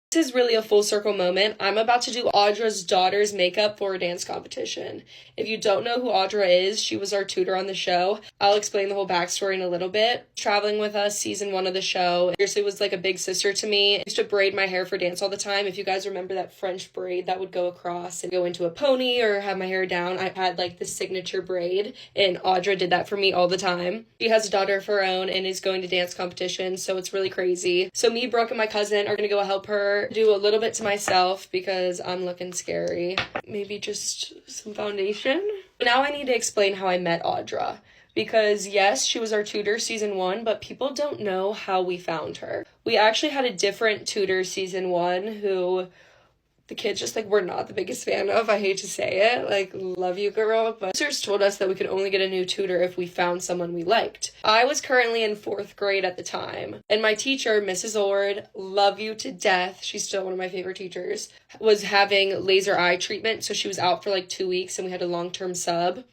This is really a full circle moment. I'm about to do Audra's daughter's makeup for a dance competition. If you don't know who Audra is, she was our tutor on the show. I'll explain the whole backstory in a little bit. Traveling with us, season 1 of the show. Seriously was like a big sister to me. I used to braid my hair for dance all the time. If you guys remember that French braid that would go across and go into a pony or have my hair down, I had like the signature braid, and Audra did that for me all the time. She has a daughter of her own and is going to dance competitions, so it's really crazy. So me, Brooke, and my cousin are gonna go help her do a little bit to myself because I'm looking scary. Maybe just some foundation. Now I need to explain how I met Audra. Because yes, she was our tutor season 1, but people don't know how we found her. We actually had a different tutor season 1 who the kids just like were not the biggest fan of. I hate to say it, like, love you girl, but teachers told us that we could only get a new tutor if we found someone we liked. I was currently in 4th grade at the time, and my teacher, Mrs. Ord, love you to death, she's still one of my favorite teachers, was having laser eye treatment, so she was out for like 2 weeks and we had a long-term sub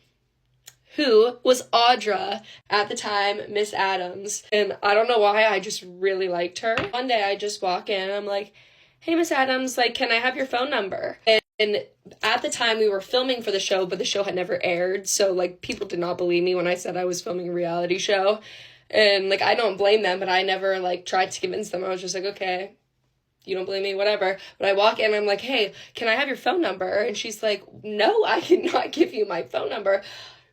who was Audra at the time, Miss Adams. And I don't know why, I just really liked her. One day I just walk in and I'm like, hey, Miss Adams, like, can I have your phone number? And at the time we were filming for the show, but the show had never aired. So, like, people did not believe me when I said I was filming a reality show. And, like, I don't blame them, but I never, like, tried to convince them. I was just like, okay, you don't blame me, whatever. But I walk in and I'm like, hey, can I have your phone number? And she's like, no, I cannot give you my phone number.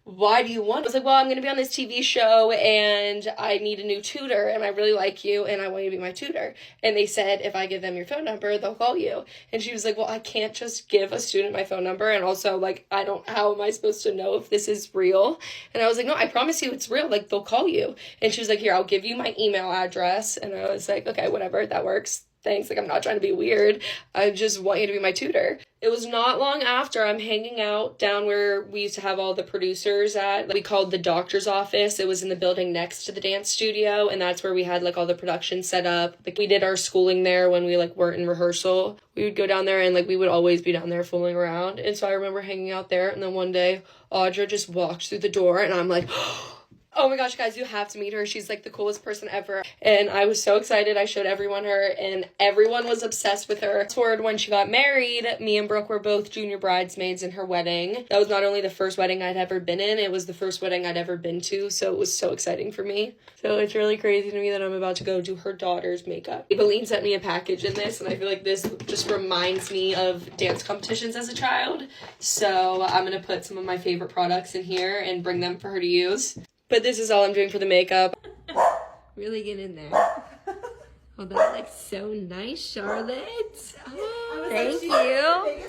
Why do you want it? I was like, well, I'm going to be on this TV show and I need a new tutor and I really like you and I want you to be my tutor. And they said, if I give them your phone number, they'll call you. And she was like, well, I can't just give a student my phone number. And also, like, how am I supposed to know if this is real? And I was like, no, I promise you it's real. Like, they'll call you. And she was like, here, I'll give you my email address. And I was like, okay, whatever, that works. Thanks, like, I'm not trying to be weird. I just want you to be my tutor. It was not long after I'm hanging out down where we used to have all the producers at. We called the doctor's office. It was in the building next to the dance studio, and that's where we had, like, all the production set up. Like, we did our schooling there when we, like, weren't in rehearsal. We would go down there, and, like, we would always be down there fooling around. And so I remember hanging out there, and then one day, Audra just walked through the door, and I'm like, oh my gosh, guys, you have to meet her. She's like the coolest person ever. And I was so excited. I showed everyone her and everyone was obsessed with her. Toward when she got married, me and Brooke were both junior bridesmaids in her wedding. That was not only the first wedding I'd ever been in, it was the first wedding I'd ever been to. So it was so exciting for me. So it's really crazy to me that I'm about to go do her daughter's makeup. Aileen sent me a package in this and I feel like this just reminds me of dance competitions as a child. So I'm going to put some of my favorite products in here and bring them for her to use. But this is all I'm doing for the makeup. Really get in there. Oh, that looks so nice, Charlotte. Oh, thank you.